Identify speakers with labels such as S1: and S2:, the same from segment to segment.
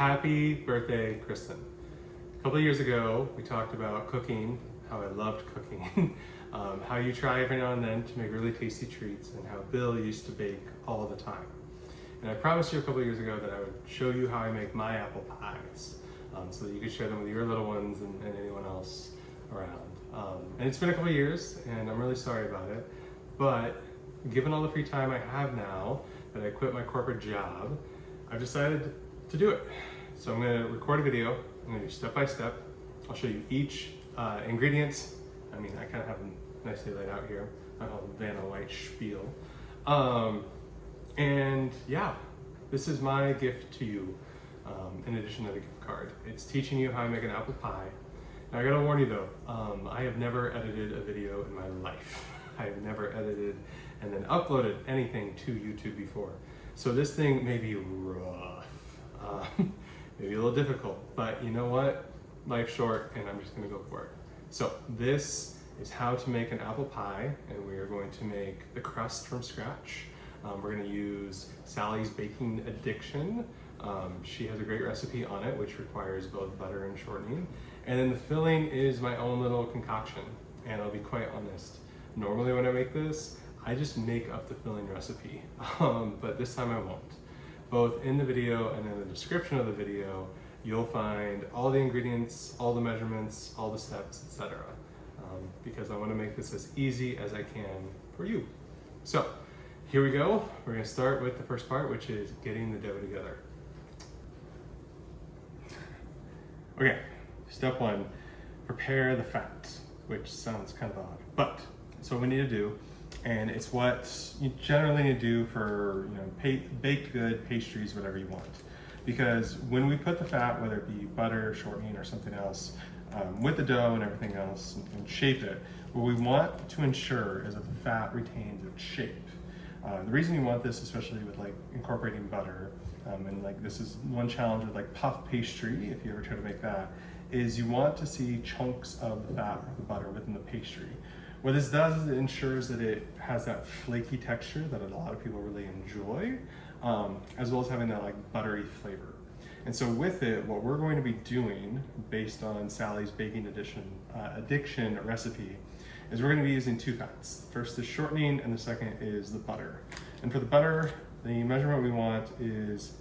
S1: Happy birthday, Kristen. A couple of years ago, we talked about cooking, how I loved cooking, how you try every now and then to make really tasty treats, and how Bill used to bake all the time. And I promised you a couple of years ago that I would show you how I make my apple pies, so that you could share them with your little ones and anyone else around. And it's been a couple of years, and I'm really sorry about it, but given all the free time I have now that I quit my corporate job, I've decided to do it. So I'm gonna record a video. I'm gonna do step by step. I'll show you each ingredient. I mean, I kind of have them nicely laid out here. I call them Vanna White spiel. And yeah, this is my gift to you, in addition to the gift card. It's teaching you how I make an apple pie. Now I gotta warn you though, I have never edited a video in my life. I have never edited and then uploaded anything to YouTube before. So this thing may be rough, maybe a little difficult, but you know what? Life's short and I'm just gonna go for it. So this is how to make an apple pie, and we are going to make the crust from scratch. We're gonna use Sally's Baking Addiction. She has a great recipe on it, which requires both butter and shortening. And then the filling is my own little concoction. And I'll be quite honest, normally when I make this, I just make up the filling recipe, but this time I won't. Both in the video and in the description of the video, you'll find all the ingredients, all the measurements, all the steps, etc. Because I want to make this as easy as I can for you. So here we go. We're going to start with the first part, which is getting the dough together. Okay, step one, prepare the fat, which sounds kind of odd, but it's what we need to do. And it's what you generally need to do for baked good, pastries, whatever you want. Because when we put the fat, whether it be butter, shortening, or something else, with the dough and everything else, and shape it, what we want to ensure is that the fat retains its shape. The reason you want this, especially with like incorporating butter, and like this is one challenge with like puff pastry, if you ever try to make that, is you want to see chunks of the fat or the butter within the pastry. What this does is it ensures that it has that flaky texture that a lot of people really enjoy, as well as having that like buttery flavor. And so with it, what we're going to be doing based on Sally's Baking Addiction recipe is we're going to be using two fats. First is shortening and the second is the butter. And for the butter, the measurement we want is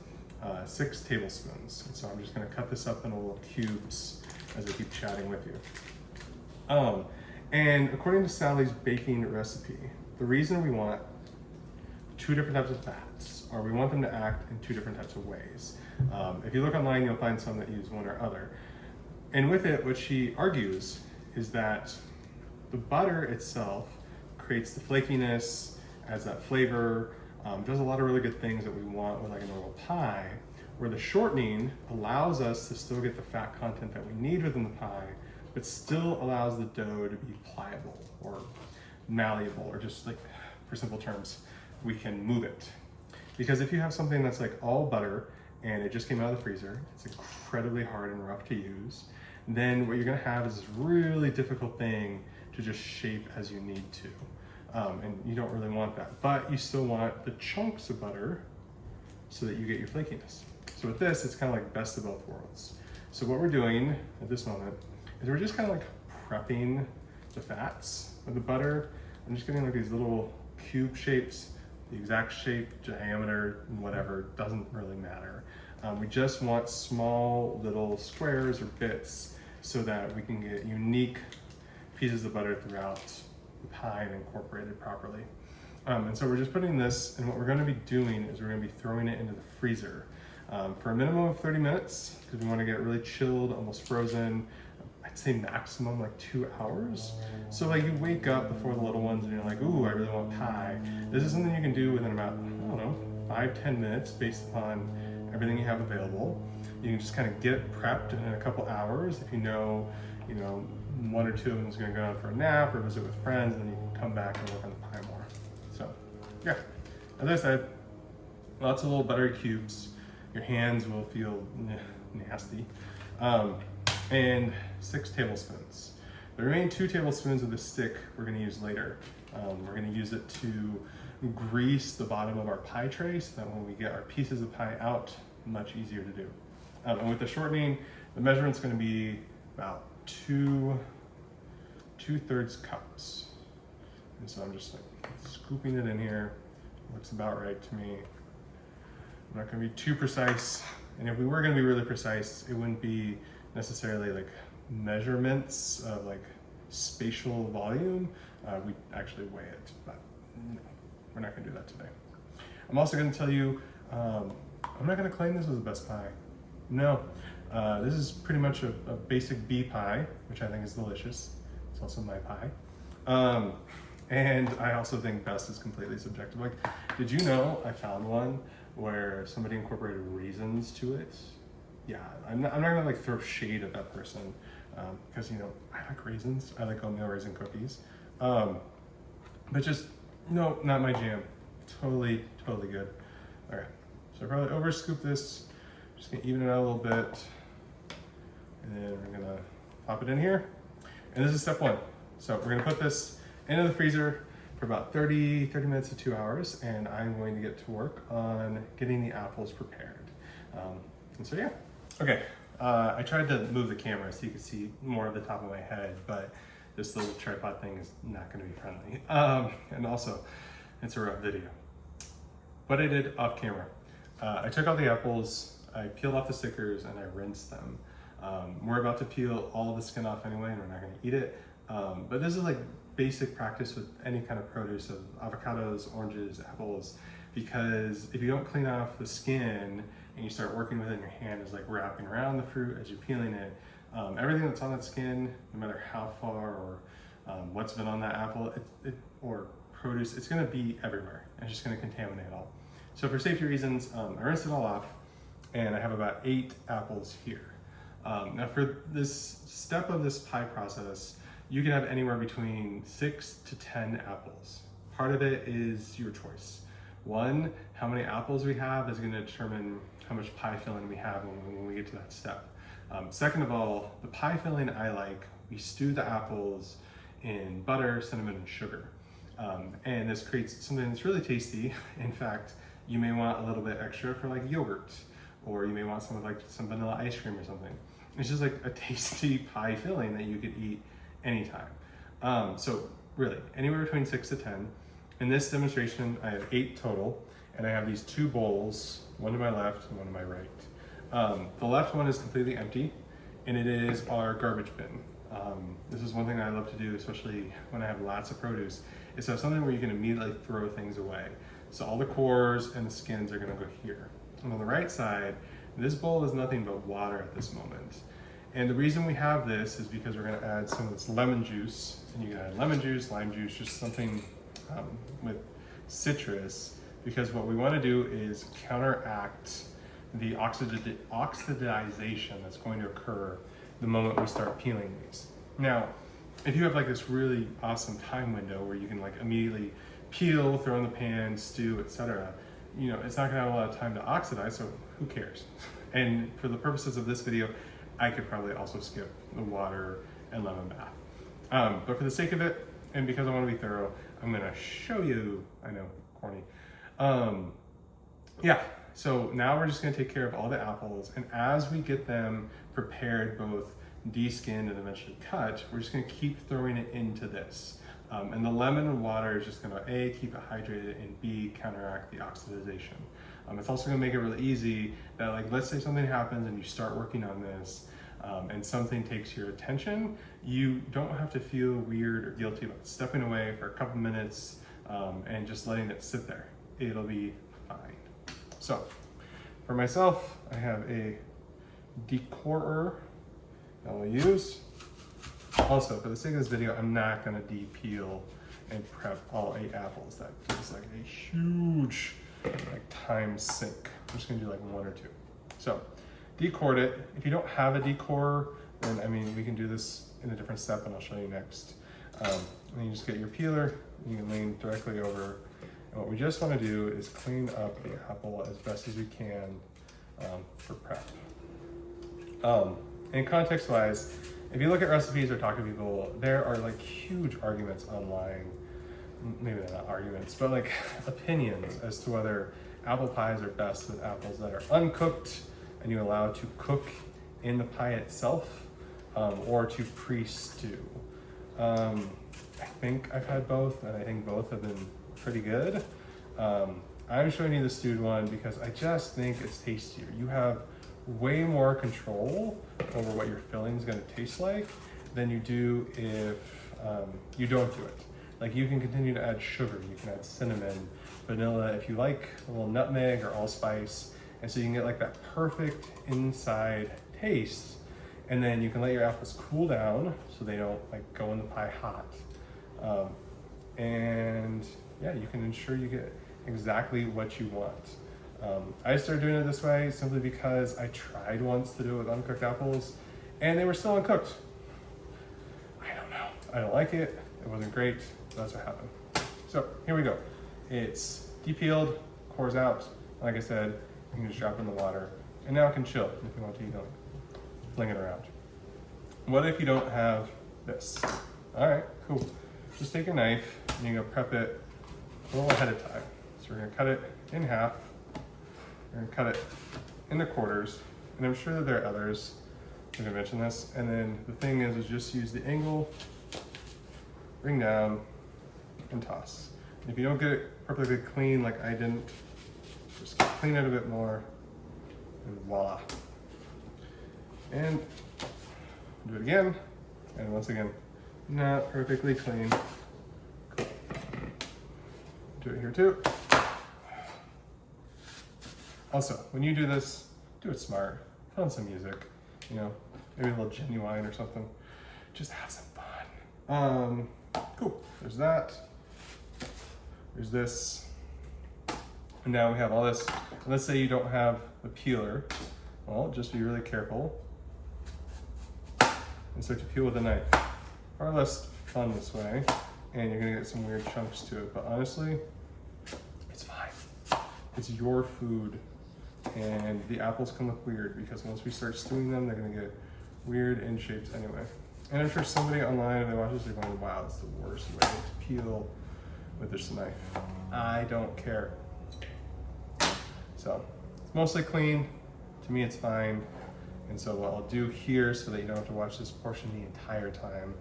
S1: 6 tablespoons. And so I'm just going to cut this up in little cubes as I keep chatting with you. And according to Sally's baking recipe, the reason we want 2 different types of fats, or we want them to act in 2 different types of ways. If you look online, you'll find some that use one or other. And with it, what she argues is that the butter itself creates the flakiness, adds that flavor, does a lot of really good things that we want with like a normal pie, where the shortening allows us to still get the fat content that we need within the pie, but still allows the dough to be pliable or malleable, or just like, for simple terms, we can move it. Because if you have something that's like all butter and it just came out of the freezer, it's incredibly hard and rough to use, then what you're gonna have is this really difficult thing to just shape as you need to. And you don't really want that, but you still want the chunks of butter so that you get your flakiness. So with this, it's kind of like best of both worlds. So what we're doing at this moment is we're just kind of like prepping the fats with the butter. I'm just getting like these little cube shapes, the exact shape, diameter, whatever, doesn't really matter. We just want small little squares or bits so that we can get unique pieces of butter throughout the pie and incorporate it properly. And so we're just putting this, and what we're gonna be doing is we're gonna be throwing it into the freezer for a minimum of 30 minutes, because we wanna get it really chilled, almost frozen. I'd say maximum like 2 hours. So like you wake up before the little ones and you're like, ooh, I really want pie. This is something you can do within about, I don't know, 5-10 minutes based upon everything you have available. You can just kind of get it prepped in a couple hours. If you know, 1 or 2 of them is gonna go out for a nap or visit with friends, and then you can come back and work on the pie more. So yeah, as I said, lots of little buttery cubes. Your hands will feel nasty. And 6 tablespoons. The remaining 2 tablespoons of the stick we're gonna use later. We're gonna use it to grease the bottom of our pie tray so that when we get our pieces of pie out, much easier to do. And with the shortening, the measurement's going to be about two-thirds cups. And so I'm just like scooping it in here. Looks about right to me. I'm not going to be too precise. And if we were going to be really precise, it wouldn't be necessarily like measurements of like spatial volume. We actually weigh it, but no, we're not going to do that today. I'm also going to tell you, I'm not going to claim this was the best pie. No, this is pretty much a basic bee pie, which I think is delicious. It's also my pie. And I also think best is completely subjective. Like, did you know I found one where somebody incorporated raisins to it? Yeah, I'm not gonna like throw shade at that person, because you know, I like raisins. I like oatmeal raisin cookies. But just, no, not my jam. Totally good. All right, so I probably over scoop this. Just gonna even it out a little bit. And then we're gonna pop it in here. And this is step one. So we're gonna put this into the freezer for about 30 minutes to 2 hours, and I'm going to get to work on getting the apples prepared. And so yeah. Okay, I tried to move the camera so you could see more of the top of my head, but this little tripod thing is not gonna be friendly. And also, it's a rough video. What I did off camera, I took all the apples, I peeled off the stickers, and I rinsed them. We're about to peel all the skin off anyway, and we're not gonna eat it. But this is like basic practice with any kind of produce of avocados, oranges, apples, because if you don't clean off the skin and you start working with it in your hand is like wrapping around the fruit as you're peeling it, everything that's on that skin, no matter how far or what's been on that apple or produce, it's gonna be everywhere. And it's just gonna contaminate it all. So for safety reasons, I rinsed it all off, and I have about 8 apples here. Now for this step of this pie process, you can have anywhere between 6 to 10 apples. Part of it is your choice. One, how many apples we have is going to determine how much pie filling we have when we get to that step. Second of all, the pie filling I like, we stew the apples in butter, cinnamon, and sugar. And this creates something that's really tasty. In fact, you may want a little bit extra for like yogurt, or you may want some vanilla ice cream or something. It's just like a tasty pie filling that you could eat anytime. So really, anywhere between 6 to 10. In this demonstration, I have 8 total, and I have these 2 bowls, one to my left and one to my right. The left one is completely empty, and it is our garbage bin. This is one thing I love to do, especially when I have lots of produce, is to have something where you can immediately throw things away. So all the cores and the skins are gonna go here. And on the right side, this bowl is nothing but water at this moment. And the reason we have this is because we're gonna add some of this lemon juice, and you can add lemon juice, lime juice, just something with citrus, because what we wanna do is counteract the oxidization that's going to occur the moment we start peeling these. Now, if you have like this really awesome time window where you can like immediately peel, throw in the pan, stew, etc., you know, it's not gonna have a lot of time to oxidize, so who cares? And for the purposes of this video, I could probably also skip the water and lemon bath. But for the sake of it, and because I want to be thorough, I'm gonna show you, I know, corny. Yeah, so now we're just gonna take care of all the apples, and as we get them prepared, both de-skinned and eventually cut, we're just gonna keep throwing it into this. And the lemon and water is just gonna A, keep it hydrated, and B, counteract the oxidization. It's also gonna make it really easy that, like, let's say something happens and you start working on this, and something takes your attention, you don't have to feel weird or guilty about stepping away for a couple minutes and just letting it sit there. It'll be fine. So, for myself, I have a decorer that I'll use. Also, for the sake of this video, I'm not gonna de-peel and prep all 8 apples. That feels like a huge time sink. I'm just gonna do like 1 or 2. So, decord it. If you don't have a decorer, then I mean, we can do this in a different step, and I'll show you next. And you just get your peeler, you can lean directly over. And what we just wanna do is clean up the apple as best as we can for prep. And context-wise, if you look at recipes or talk to people, there are like huge arguments online, maybe not arguments, but like opinions as to whether apple pies are best with apples that are uncooked and you allow it to cook in the pie itself, or to pre-stew. I think I've had both, and I think both have been pretty good. I'm showing you the stewed one because I just think it's tastier. You have way more control over what your filling is going to taste like than you do if you don't do it. Like, you can continue to add sugar, you can add cinnamon, vanilla, if you like, a little nutmeg or allspice, and so you can get like that perfect inside taste. And then you can let your apples cool down so they don't like go in the pie hot. And yeah, you can ensure you get exactly what you want. I started doing it this way simply because I tried once to do it with uncooked apples and they were still uncooked. I don't know. I don't like it. It wasn't great. That's what happened. So here we go. It's de-peeled, cores out. Like I said, you can just drop it in the water. And now it can chill if you want to, you don't fling it around. What if you don't have this? All right, cool. Just take your knife and you're gonna prep it a little ahead of time. So we're gonna cut it in half. We're gonna cut it into quarters. And I'm sure that there are others I'm gonna mention this. And then the thing is just use the angle, bring down, and toss. And if you don't get it perfectly clean like I didn't, just clean it a bit more, and voila. And do it again, and once again, not perfectly clean. Cool. Do it here too. Also, when you do this, do it smart. Put on some music, you know, maybe a little Genuine or something. Just have some fun. Cool, there's that. There's this. And now we have all this. And let's say you don't have the peeler. Well, just be really careful and start to peel with a knife. Far less fun this way, and you're gonna get some weird chunks to it, but honestly, it's fine. It's your food, and the apples can look weird because once we start stewing them, they're gonna get weird in shapes anyway. And I'm sure somebody online, if they watch this, they're going, wow, that's the worst way to peel with this knife. I don't care. So, it's mostly clean. To me, it's fine. And so what I'll do here, so that you don't have to watch this portion the entire time,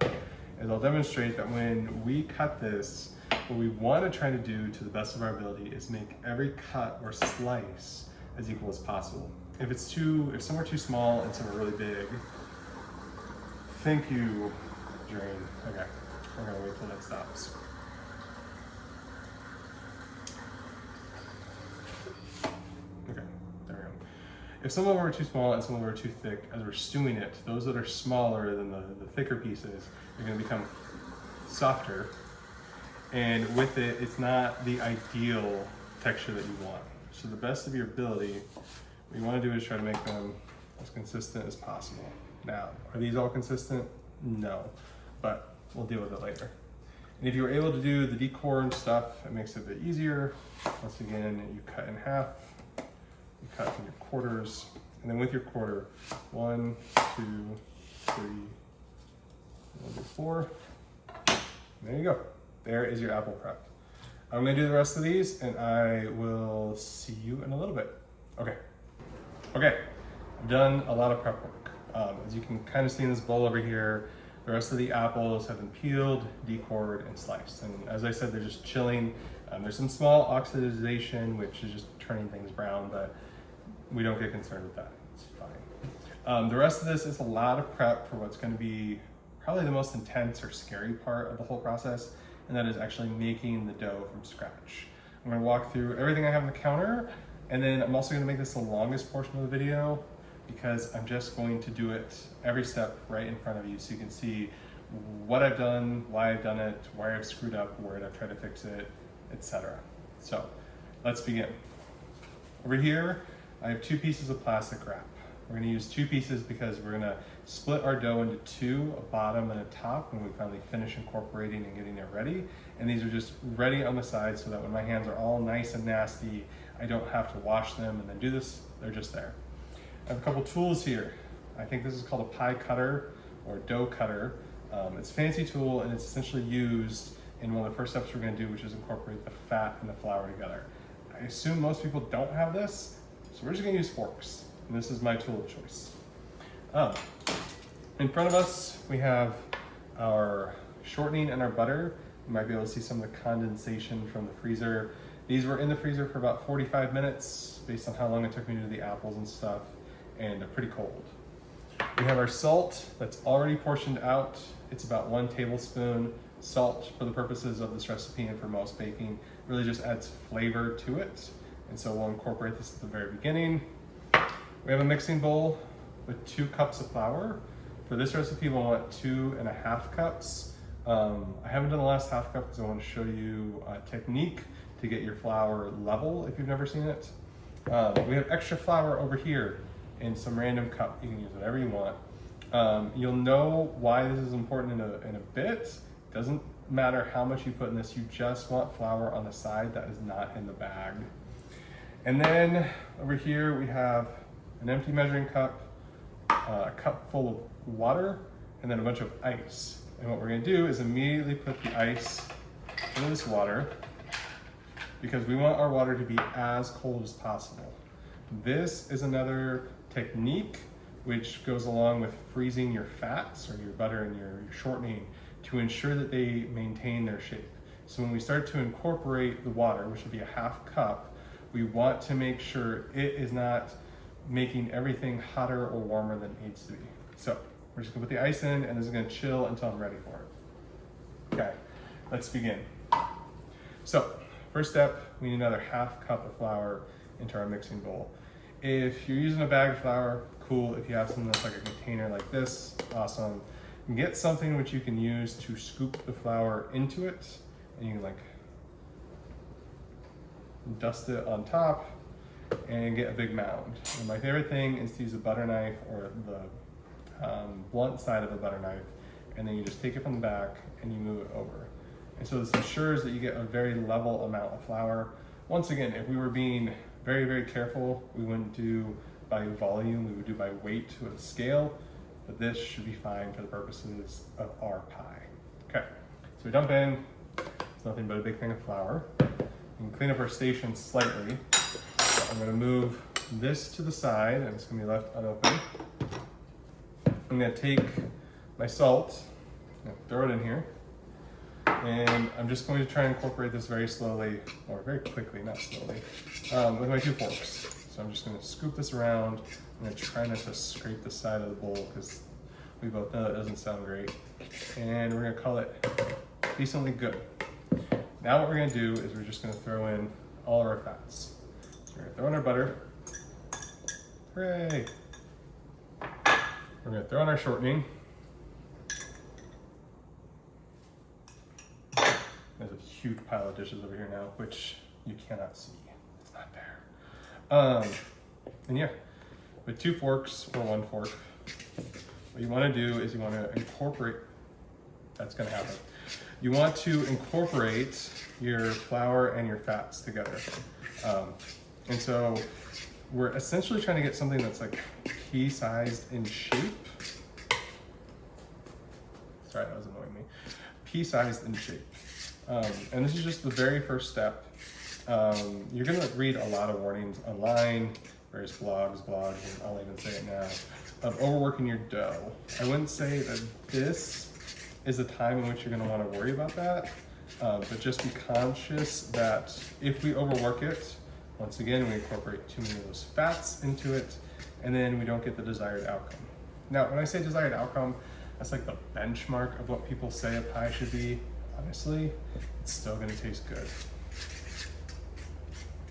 S1: is I'll demonstrate that when we cut this, what we want to try to do to the best of our ability is make every cut or slice as equal as possible. If some are too small and some are really big, thank you, drain. Okay, we're gonna wait till that stops. Okay, there we go. If some of them are too small and some of them are too thick, as we're stewing it, those that are smaller than the thicker pieces are gonna become softer. And with it, it's not the ideal texture that you want. So the best of your ability, what you wanna do is try to make them as consistent as possible. Now, are these all consistent? No, but we'll deal with it later. And if you were able to do the decor and stuff, it makes it a bit easier. Once again, you cut in half, you cut in your quarters, and then with your quarter, 1, 2, 3, we'll do 4. There you go. There is your apple prep. I'm gonna do the rest of these and I will see you in a little bit. Okay, I've done a lot of prep work. As you can kind of see in this bowl over here, the rest of the apples have been peeled, decored, and sliced. And as I said, they're just chilling. There's some small oxidization, which is just turning things brown, but we don't get concerned with that. It's fine. The rest of this is a lot of prep for what's going to be probably the most intense or scary part of the whole process, and that is actually making the dough from scratch. I'm going to walk through everything I have on the counter, and then I'm also going to make this the longest portion of the video because I'm just going to do it every step right in front of you so you can see what I've done, why I've done it, where I've screwed up, where I've tried to fix it, etc. So let's begin. Over here, I have 2 pieces of plastic wrap. We're gonna use 2 pieces because we're gonna split our dough into 2, a bottom and a top, when we finally finish incorporating and getting it ready. And these are just ready on the side so that when my hands are all nice and nasty, I don't have to wash them and then do this, they're just there. I have a couple tools here. I think this is called a pie cutter or dough cutter. It's a fancy tool and it's essentially used in one of the first steps we're gonna do, which is incorporate the fat and the flour together. I assume most people don't have this, so we're just gonna use forks. and this is my tool of choice. In front of us, we have our shortening and our butter. You might be able to see some of the condensation from the freezer. These were in the freezer for about 45 minutes, based on how long it took me to do the apples and stuff, and they're pretty cold. We have our salt that's already portioned out. It's about 1 tablespoon. Salt, for the purposes of this recipe and for most baking, really just adds flavor to it. And so we'll incorporate this at the very beginning. We have a mixing bowl with 2 cups of flour. For this recipe, we'll want 2.5 cups. I haven't done the last half cup because I want to show you a technique to get your flour level if you've never seen it. We have extra flour over here in some random cup. You can use whatever you want. You'll know why this is important in a bit. It doesn't matter how much you put in this, you just want flour on the side that is not in the bag. And then over here we have an empty measuring cup, a cup full of water, and then a bunch of ice. And what we're gonna do is immediately put the ice into this water because we want our water to be as cold as possible. This is another technique which goes along with freezing your fats or your butter and your shortening to ensure that they maintain their shape. So when we start to incorporate the water, which would be a half cup, we want to make sure it is not making everything hotter or warmer than it needs to be. So we're just gonna put the ice in and this is gonna chill until I'm ready for it. Okay, let's begin. So first step, we need another half cup of flour into our mixing bowl. If you're using a bag of flour, cool. If you have something that's like a container like this, awesome. Get something which you can use to scoop the flour into it, and you can like dust it on top and get a big mound. And my favorite thing is to use a butter knife or the blunt side of a butter knife, and then you just take it from the back and you move it over. And so this ensures that you get a very level amount of flour. Once again, if we were being very, very careful, we wouldn't do by volume, we would do by weight with a scale, but this should be fine for the purposes of our pie. Okay, so we dump in, it's nothing but a big thing of flour. We can clean up our station slightly. So I'm gonna move this to the side and it's gonna be left unopened. I'm gonna take my salt, throw it in here, and I'm just going to try and incorporate this very slowly, or very quickly, not slowly, with my 2 forks. So I'm just gonna scoop this around. I'm gonna try not to scrape the side of the bowl because we both know that doesn't sound great. And we're gonna call it decently good. Now what we're gonna do is we're just gonna throw in all of our fats. So we're gonna throw in our butter. Hooray! We're gonna throw in our shortening. There's a huge pile of dishes over here now, which you cannot see. It's not there. And yeah, with 2 forks or 1 fork, what you want to do is you want to incorporate, that's going to happen. You want to incorporate your flour and your fats together. And so we're essentially trying to get something that's like pea-sized in shape. Sorry, that was annoying me. Pea-sized in shape. And this is just the very first step. You're gonna read a lot of warnings online, various blogs, and I'll even say it now, of overworking your dough. I wouldn't say that this is a time in which you're gonna wanna worry about that, but just be conscious that if we overwork it, once again, we incorporate too many of those fats into it, and then we don't get the desired outcome. Now, when I say desired outcome, that's like the benchmark of what people say a pie should be. Honestly, it's still gonna taste good.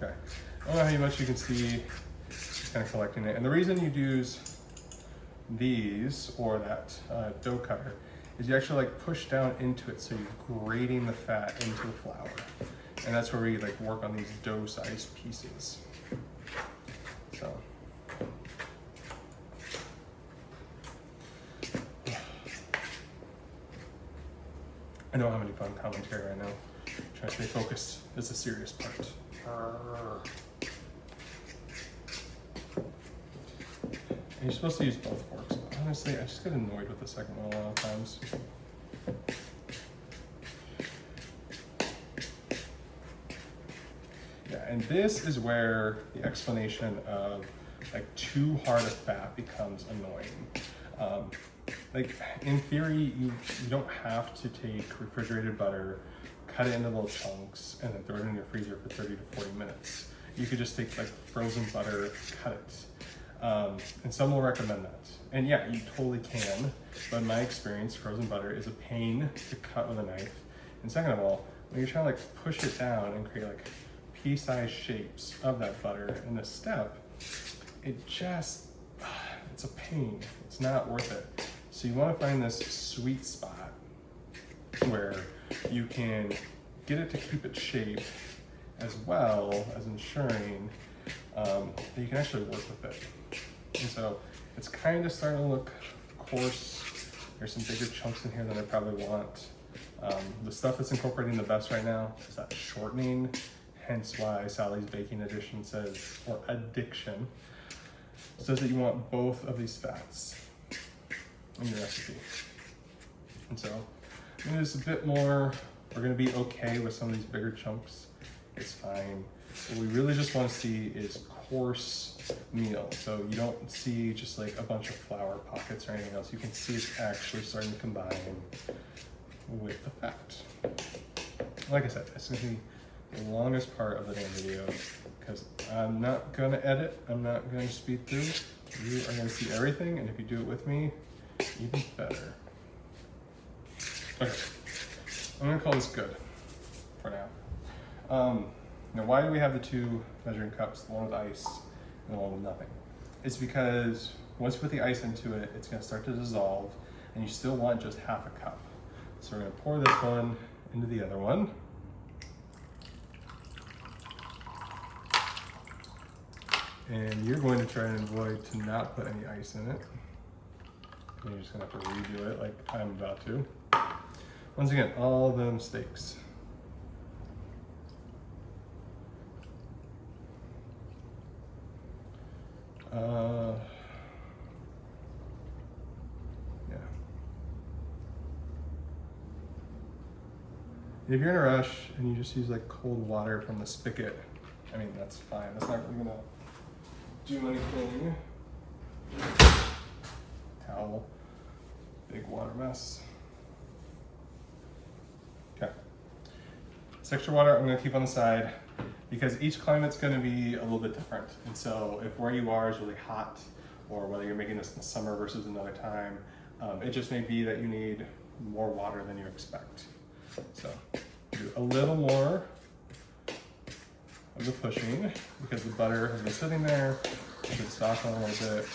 S1: Okay, I don't know how much you can see, just kind of collecting it. And the reason you use these or that dough cutter is you actually like push down into it, so you're grating the fat into the flour. And that's where we like work on these dough-sized pieces. So. I know I'm having fun commentary right now. Trying to stay focused. It's a serious part. And you're supposed to use both forks. But honestly, I just get annoyed with the second one a lot of times. Yeah, and this is where the explanation of Like too hard of fat becomes annoying. Like in theory, you don't have to take refrigerated butter, cut it into little chunks, and then throw it in your freezer for 30 to 40 minutes. You could just take like frozen butter, cut it. And some will recommend that. And yeah, you totally can, but in my experience, frozen butter is a pain to cut with a knife. And second of all, when you're trying to like push it down and create like pea-sized shapes of that butter in this step, it's a pain. It's not worth it. So you want to find this sweet spot where you can get it to keep its shape as well as ensuring that you can actually work with it. And so it's kind of starting to look coarse. There's some bigger chunks in here than I probably want. The stuff that's incorporating the best right now is that shortening, hence why Sally's Baking Edition says, or addiction, says that you want both of these fats in your recipe. And so I'm gonna do a bit more. We're gonna be okay with some of these bigger chunks. It's fine. What we really just want to see is coarse meal. So you don't see just like a bunch of flour pockets or anything else. You can see it's actually starting to combine with the fat. Like I said, it's gonna be the longest part of the damn video because I'm not gonna edit. I'm not gonna speed through. You are gonna see everything, and if you do it with me, even better. Okay, I'm gonna call this good for now. Now, why do we have the two measuring cups, the one with ice and the one with nothing? It's because once you put the ice into it, it's gonna start to dissolve, and you still want just half a cup. So we're gonna pour this one into the other one. And you're going to try and avoid to not put any ice in it. And you're just gonna have to redo it like I'm about to. Once again, all the mistakes. Yeah. If you're in a rush and you just use like cold water from the spigot, I mean, that's fine. That's not really gonna do anything. Towel, big water mess. Okay. This extra water I'm gonna keep on the side because each climate's gonna be a little bit different. And so if where you are is really hot, or whether you're making this in the summer versus another time, it just may be that you need more water than you expect. So do a little more of the pushing because the butter has been sitting there. It should soften a little bit.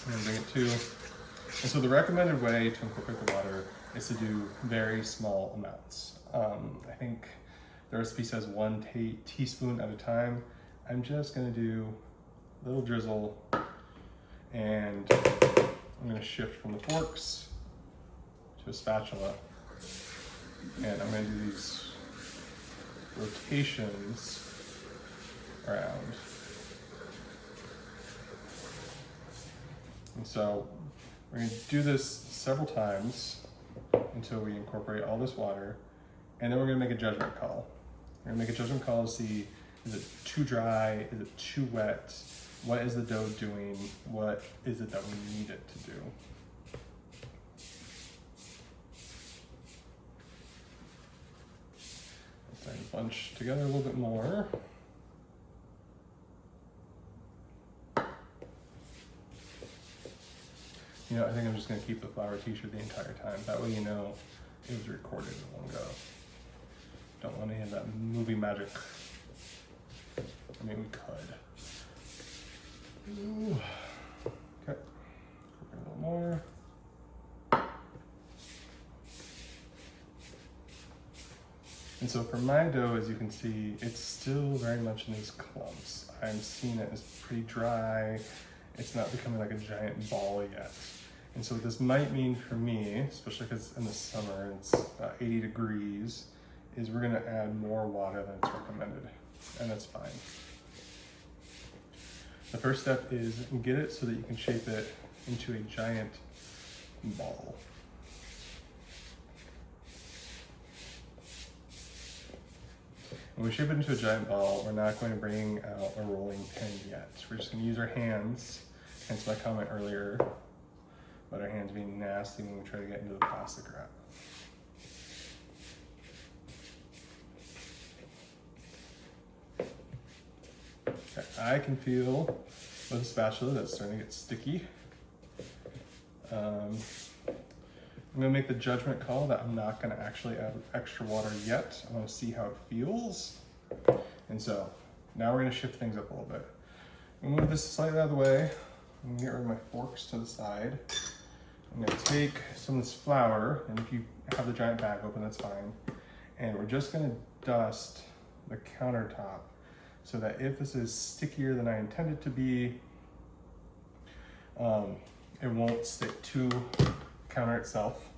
S1: And then bring it to. And so the recommended way to incorporate the water is to do very small amounts. I think the recipe says 1 teaspoon at a time. I'm just gonna do a little drizzle, and I'm gonna shift from the forks to a spatula, and I'm gonna do these rotations around. And so we're gonna do this several times until we incorporate all this water, and then we're gonna make a judgment call. We're gonna make a judgment call to see, is it too dry? Is it too wet? What is the dough doing? What is it that we need it to do? Let's bunch together a little bit more. You know, I think I'm just gonna keep the flour t-shirt the entire time. That way you know it was recorded in one go. Don't want any of that movie magic. I mean, we could. Ooh. Okay, a little more. And so for my dough, as you can see, it's still very much in these clumps. I'm seeing it as pretty dry. It's not becoming like a giant ball yet. And so what this might mean for me, especially because in the summer it's 80 degrees, is we're gonna add more water than it's recommended, and that's fine. The first step is get it so that you can shape it into a giant ball. When we shape it into a giant ball, we're not going to bring out a rolling pin yet. We're just going to use our hands, hence my comment earlier about our hands being nasty when we try to get into the plastic wrap. Okay, I can feel with a spatula that's starting to get sticky. I'm gonna make the judgment call that I'm not gonna actually add extra water yet. I wanna see how it feels. And so now we're gonna shift things up a little bit. I'm gonna move this slightly out of the way. I'm gonna get rid of my forks to the side. I'm gonna take some of this flour, and if you have the giant bag open, that's fine. And we're just gonna dust the countertop so that if this is stickier than I intend it to be, it won't stick to the counter itself.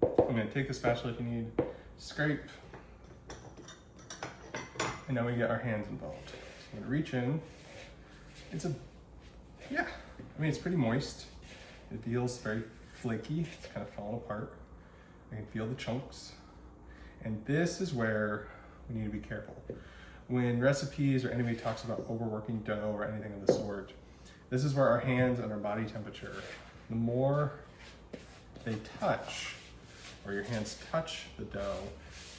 S1: I'm gonna take the spatula if you need, scrape, and now we get our hands involved. So I'm gonna reach in. It's pretty moist. It feels very flaky. It's kind of falling apart. I can feel the chunks. And this is where we need to be careful. When recipes or anybody talks about overworking dough or anything of the sort, this is where our hands and our body temperature, the more they touch, or your hands touch the dough,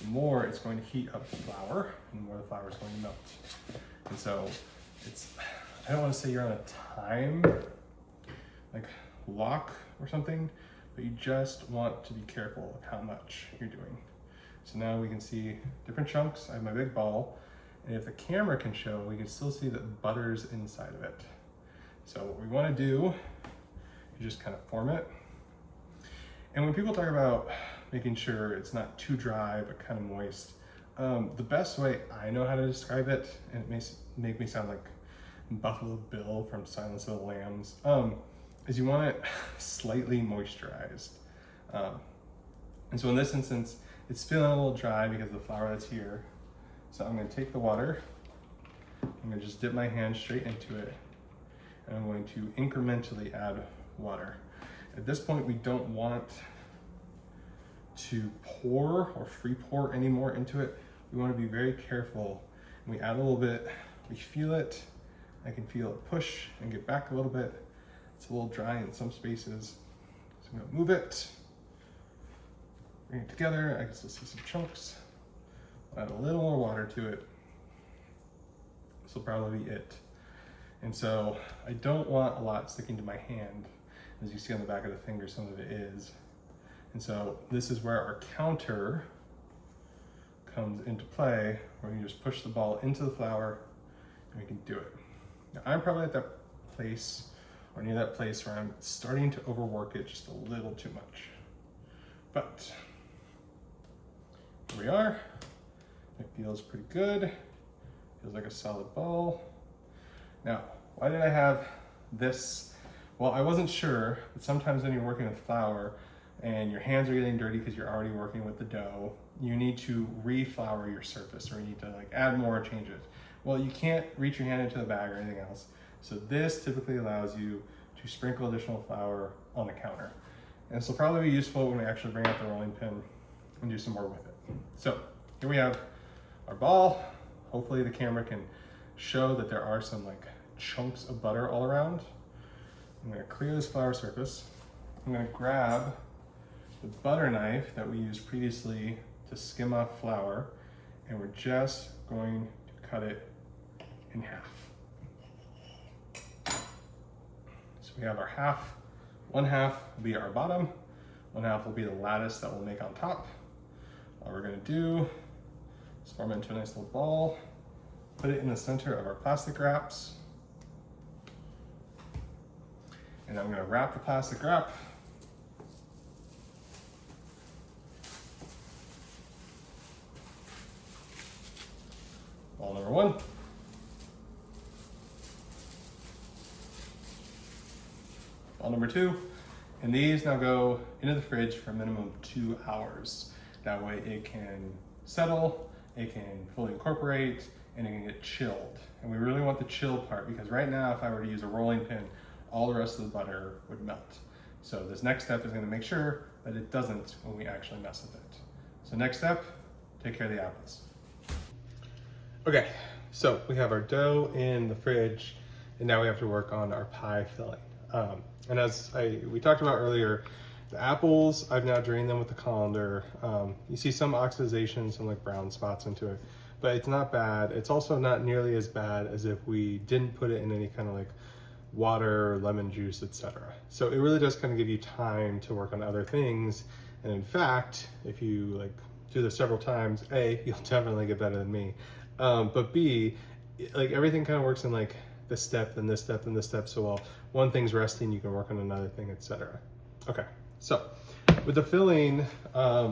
S1: the more it's going to heat up the flour, and the more the flour is going to melt. And so I don't want to say you're on a time like lock or something, but you just want to be careful of how much you're doing. So now we can see different chunks. I have my big ball, and if the camera can show, we can still see that butter's inside of it. So what we want to do is just kind of form it. And when people talk about making sure it's not too dry but kind of moist, the best way I know how to describe it, and it may make me sound like Buffalo Bill from Silence of the Lambs, is you want it slightly moisturized. And so in this instance, it's feeling a little dry because of the flour that's here. So I'm going to take the water, I'm going to just dip my hand straight into it, and I'm going to incrementally add water. At this point, we don't want to pour or free pour any more into it. We want to be very careful. We add a little bit, we feel it. I can feel it push and get back a little bit. It's a little dry in some spaces. So I'm going to move it, bring it together. I can still see some chunks. I'll add a little more water to it. This will probably be it. And so I don't want a lot sticking to my hand. As you see on the back of the finger, some of it is. And so this is where our counter comes into play, where you just push the ball into the flour and we can do it. Now I'm probably at that place, or near that place, where I'm starting to overwork it just a little too much. But here we are. It feels pretty good. Feels like a solid ball. Now, why did I have this? Well, I wasn't sure, but sometimes when you're working with flour and your hands are getting dirty because you're already working with the dough, you need to re-flour your surface, or you need to add more changes. Well, you can't reach your hand into the bag or anything else. So this typically allows you to sprinkle additional flour on the counter. And this will probably be useful when we actually bring out the rolling pin and do some more with it. So here we have our ball. Hopefully the camera can show that there are some chunks of butter all around. I'm gonna clear this flour surface. I'm gonna grab the butter knife that we used previously to skim off flour, and we're just going to cut it in half. So we have our half. One half will be our bottom, one half will be the lattice that we'll make on top. All we're gonna do is form it into a nice little ball, put it in the center of our plastic wraps, and I'm gonna wrap the plastic wrap. Ball number one. Ball number two. And these now go into the fridge for a minimum of 2 hours. That way it can settle, it can fully incorporate, and it can get chilled. And we really want the chill part, because right now if I were to use a rolling pin, all the rest of the butter would melt. So this next step is going to make sure that it doesn't when we actually mess with it. So next step, take care of the apples. Okay, so we have our dough in the fridge, and now we have to work on our pie filling. And as we talked about earlier, the apples, I've now drained them with the colander. You see some oxidization, some like brown spots into it, but it's not bad. It's also not nearly as bad as if we didn't put it in any kind of like water, lemon juice, etc. So it really does kind of give you time to work on other things. And in fact, if you like do this several times, A, you'll definitely get better than me. But B, like everything kind of works in like this step, then this step, then this step. So while one thing's resting, you can work on another thing, etc. Okay, so with the filling,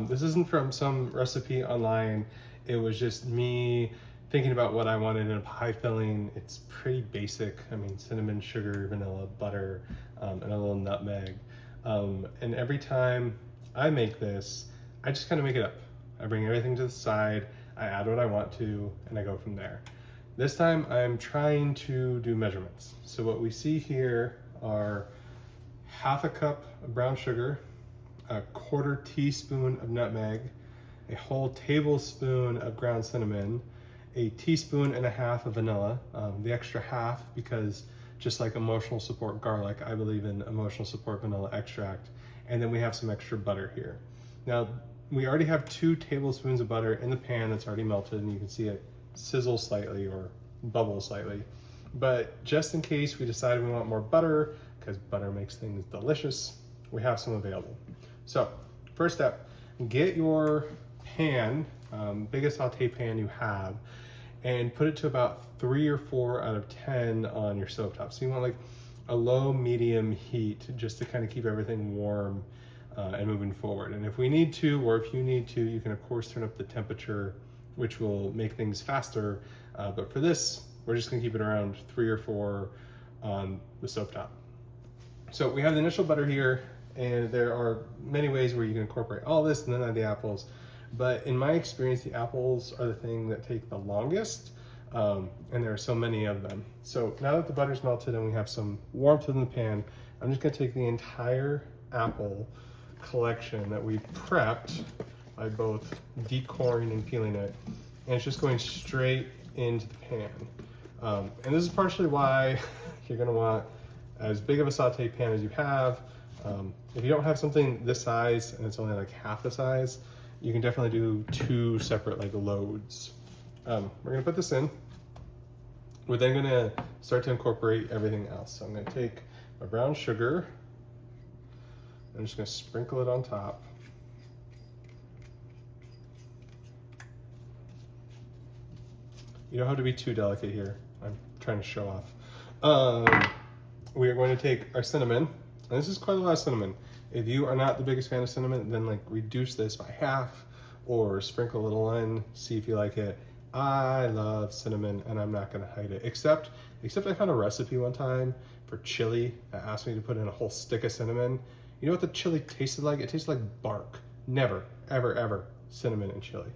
S1: this isn't from some recipe online. It was just me thinking about what I wanted in a pie filling. It's pretty basic. I mean, cinnamon, sugar, vanilla, butter, and a little nutmeg. And every time I make this, I just kind of make it up. I bring everything to the side, I add what I want to, and I go from there. This time I'm trying to do measurements. So what we see here are half a cup of brown sugar, a 1/4 teaspoon of nutmeg, a whole tablespoon of ground cinnamon, a 1.5 teaspoons of vanilla, the extra half because just like emotional support garlic, I believe in emotional support vanilla extract. And then we have some extra butter here. Now, we already have 2 tablespoons of butter in the pan that's already melted, and you can see it sizzle slightly or bubble slightly. But just in case we decide we want more butter, because butter makes things delicious, we have some available. So, first step, get your pan, biggest saute pan you have, and put it to about 3 or 4 out of 10 on your stovetop. So you want like a low medium heat just to kind of keep everything warm and moving forward. And if we need to, or if you need to, you can of course turn up the temperature, which will make things faster. But for this, we're just gonna keep it around 3 or 4 on the stovetop. So we have the initial butter here, and there are many ways where you can incorporate all this and then add the apples. But in my experience, the apples are the thing that take the longest, and there are so many of them. So now that the butter's melted and we have some warmth in the pan, I'm just gonna take the entire apple collection that we prepped by both decoring and peeling it, and it's just going straight into the pan. And this is partially why you're gonna want as big of a saute pan as you have. If you don't have something this size and it's only like half the size, you can definitely do 2 separate like loads. We're gonna put this in. We're then gonna start to incorporate everything else. So I'm gonna take my brown sugar, I'm just gonna sprinkle it on top. You don't have to be too delicate here. I'm trying to show off. We are going to take our cinnamon, and this is quite a lot of cinnamon. If you are not the biggest fan of cinnamon, then like reduce this by half or sprinkle a little in, see if you like it. I love cinnamon and I'm not gonna hide it, except I found a recipe one time for chili that asked me to put in a whole stick of cinnamon. You know what the chili tasted like? It tasted like bark. Never, ever, ever cinnamon in chili.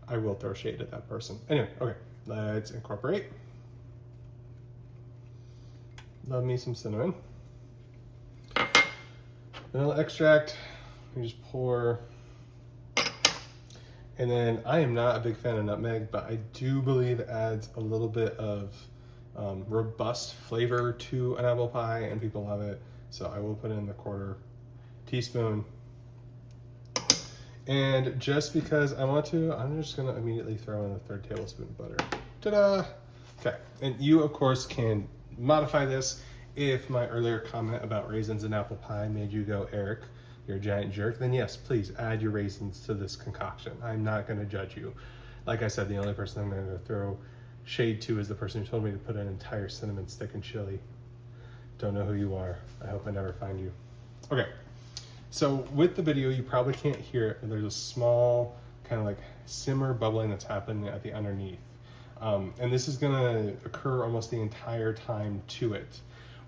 S1: I will throw shade at that person. Anyway, okay, let's incorporate. Love me some cinnamon. Vanilla extract, you just pour. And then I am not a big fan of nutmeg, but I do believe it adds a little bit of robust flavor to an apple pie, and people love it. So I will put in the 1/4 teaspoon. And just because I want to, I'm just gonna immediately throw in the 1/3 tablespoon of butter. Ta-da! Okay, and you of course can modify this. If my earlier comment about raisins and apple pie made you go, Eric, you're a giant jerk, then yes, please add your raisins to this concoction. I'm not gonna judge you. Like I said, the only person I'm gonna throw shade to is the person who told me to put an entire cinnamon stick in chili. Don't know who you are. I hope I never find you. Okay, so with the video, you probably can't hear it, but there's a small kind of like simmer bubbling that's happening at the underneath. And this is gonna occur almost the entire time to it.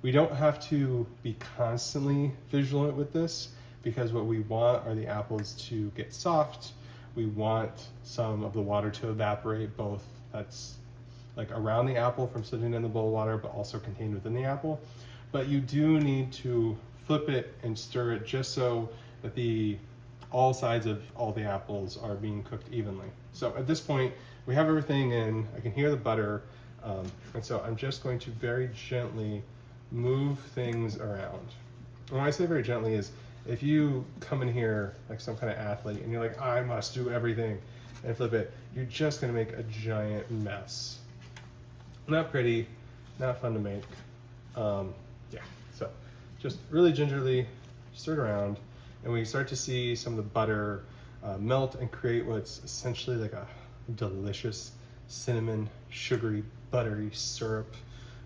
S1: We don't have to be constantly vigilant with this because what we want are the apples to get soft. We want some of the water to evaporate, both that's like around the apple from sitting in the bowl of water, but also contained within the apple. But you do need to flip it and stir it just so that the all sides of all the apples are being cooked evenly. So at this point, we have everything in. I can hear the butter, and so I'm just going to very gently move things around. And when I say very gently is, if you come in here like some kind of athlete and you're like, I must do everything and flip it, you're just gonna make a giant mess. Not pretty, not fun to make. Yeah, so just really gingerly stir it around, and we start to see some of the butter melt and create what's essentially like a delicious cinnamon, sugary, buttery syrup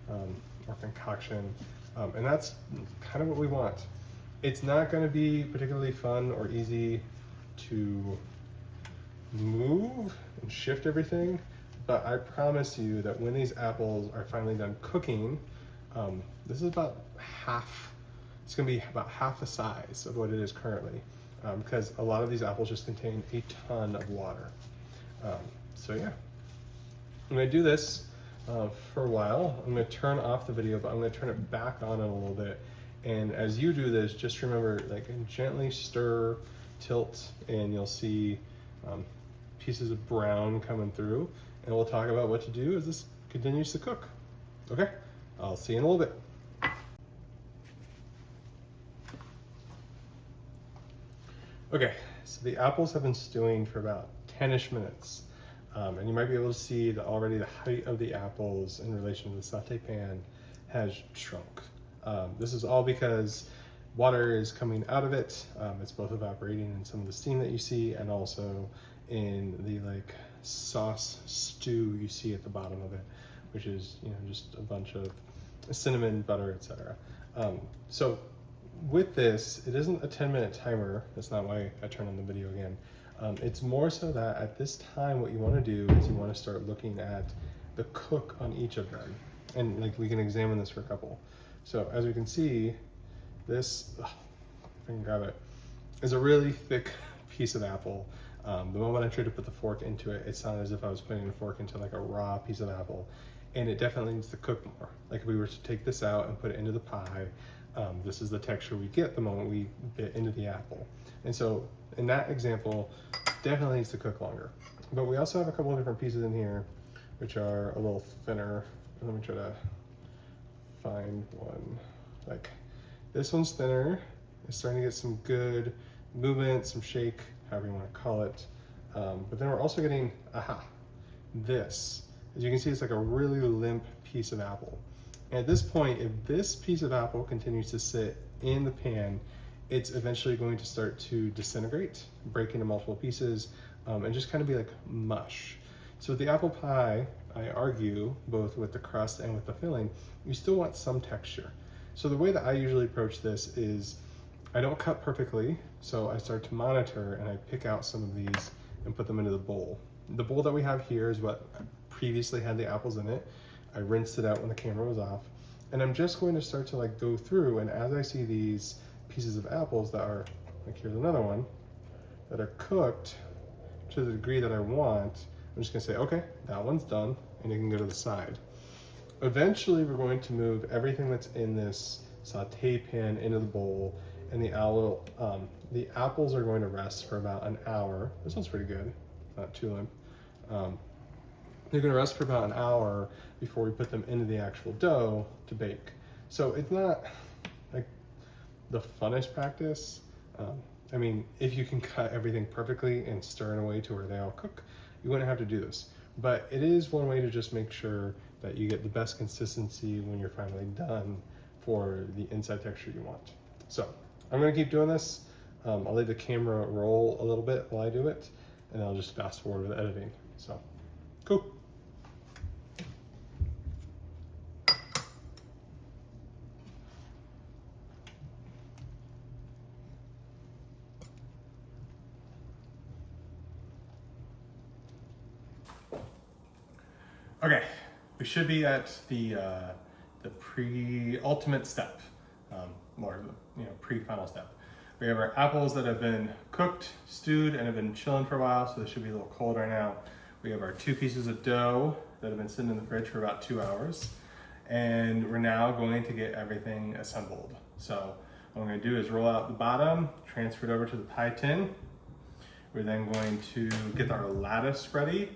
S1: or concoction. And that's kind of what we want. It's not going to be particularly fun or easy to move and shift everything, but I promise you that when these apples are finally done cooking, this is about half, it's going to be about half the size of what it is currently, because a lot of these apples just contain a ton of water. So yeah, I'm going to do this for a while. I'm going to turn off the video, but I'm going to turn it back on in a little bit. And as you do this, just remember, like, gently stir, tilt, and you'll see pieces of brown coming through. And we'll talk about what to do as this continues to cook. Okay, I'll see you in a little bit. Okay, so the apples have been stewing for about 10-ish minutes. And you might be able to see that already the height of the apples in relation to the saute pan has shrunk. This is all because water is coming out of it. It's both evaporating in some of the steam that you see and also in the like sauce stew you see at the bottom of it, which is, you know, just a bunch of cinnamon, butter, etc. So with this, it isn't a 10-minute timer. That's not why I turned on the video again. It's more so that at this time, what you want to do is you want to start looking at the cook on each of them. And like we can examine this for a couple. So as we can see, this, if I can grab it, is a really thick piece of apple. The moment I tried to put the fork into it, it sounded as if I was putting a fork into like a raw piece of apple. And it definitely needs to cook more. Like if we were to take this out and put it into the pie, this is the texture we get the moment we bit into the apple. And so in that example, definitely needs to cook longer. But we also have a couple of different pieces in here, which are a little thinner. Let me try to find one. Like this one's thinner. It's starting to get some good movement, some shake, however you want to call it. But then we're also getting, this. As you can see, it's like a really limp piece of apple. And at this point, if this piece of apple continues to sit in the pan, it's eventually going to start to disintegrate, break into multiple pieces, and just kind of be like mush. So with the apple pie, I argue, both with the crust and with the filling, you still want some texture. So the way that I usually approach this is I don't cut perfectly, so I start to monitor and I pick out some of these and put them into the bowl. The bowl that we have here is what previously had the apples in it. I rinsed it out when the camera was off. And I'm just going to start to like go through, and as I see these pieces of apples that are, like here's another one, that are cooked to the degree that I want, I'm just gonna say, okay, that one's done, and it can go to the side. Eventually, we're going to move everything that's in this saute pan into the bowl, and the apples are going to rest for about an hour. This one's pretty good, not too limp. They're gonna rest for about an hour before we put them into the actual dough to bake. So it's not like the funnest practice. I mean, if you can cut everything perfectly and stir in a way to where they all cook, you wouldn't have to do this. But it is one way to just make sure that you get the best consistency when you're finally done for the inside texture you want. So I'm gonna keep doing this. I'll leave the camera roll a little bit while I do it, and I'll just fast forward with editing. So, cool. Okay, we should be at the pre-ultimate step, or pre-final step. We have our apples that have been cooked, stewed, and have been chilling for a while, so they should be a little cold right now. We have our 2 pieces of dough that have been sitting in the fridge for about 2 hours, and we're now going to get everything assembled. So what I'm going to do is roll out the bottom, transfer it over to the pie tin, We're then going to get our lattice ready.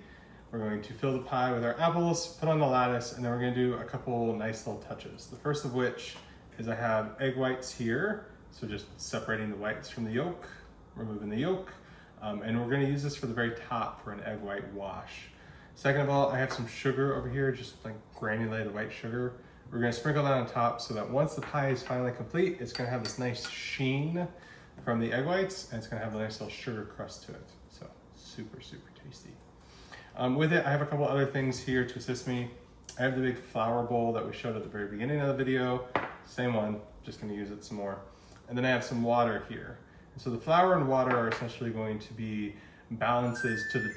S1: We're going to fill the pie with our apples, put on the lattice, and then we're gonna do a couple nice little touches. The first of which is I have egg whites here. So just separating the whites from the yolk, removing the yolk. And we're gonna use this for the very top for an egg white wash. Second of all, I have some sugar over here, just like granulated white sugar. We're gonna sprinkle that on top so that once the pie is finally complete, it's gonna have this nice sheen from the egg whites, and it's gonna have a nice little sugar crust to it. So super, super tasty. With it, I have a couple other things here to assist me. I have the big flour bowl that we showed at the very beginning of the video. Same one, just gonna use it some more. And then I have some water here. And so the flour and water are essentially going to be balances to the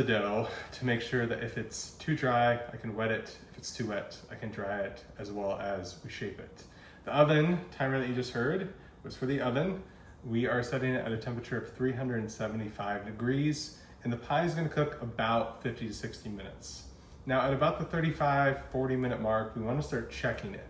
S1: dough to make sure that if it's too dry, I can wet it. If it's too wet, I can dry it, as well as we shape it. The oven timer that you just heard was for the oven. We are setting it at a temperature of 375 degrees, and the pie is gonna cook about 50 to 60 minutes. Now at about the 40 minute mark, we wanna start checking it.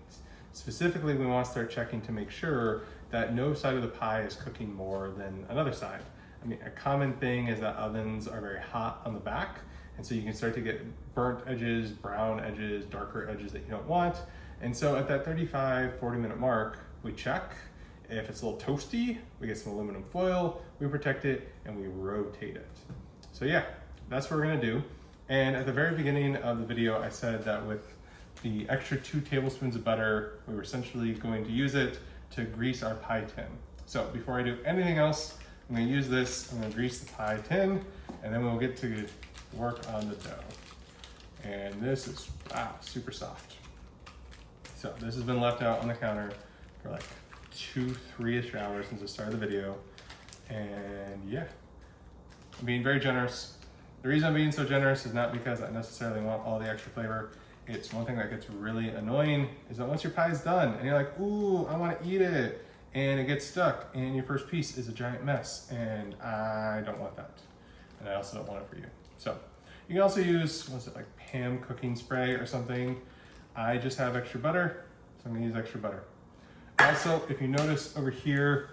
S1: Specifically, we wanna start checking to make sure that no side of the pie is cooking more than another side. I mean, a common thing is that ovens are very hot on the back, and so you can start to get burnt edges, brown edges, darker edges that you don't want. And so at that 40 minute mark, we check. If it's a little toasty, we get some aluminum foil, we protect it, and we rotate it. So yeah, that's what we're gonna do. And at the very beginning of the video, I said that with the extra 2 tablespoons of butter, we were essentially going to use it to grease our pie tin. So before I do anything else, I'm gonna use this, I'm gonna grease the pie tin, and then we'll get to work on the dough. And this is, wow, super soft. So this has been left out on the counter for like 2-3-ish hours since the start of the video. And yeah, I'm being very generous. The reason I'm being so generous is not because I necessarily want all the extra flavor. It's one thing that gets really annoying is that once your pie is done and you're like, ooh, I wanna eat it, and it gets stuck and your first piece is a giant mess, and I don't want that. And I also don't want it for you. So you can also use, what's it, like Pam cooking spray or something. I just have extra butter, so I'm gonna use extra butter. Also, if you notice over here,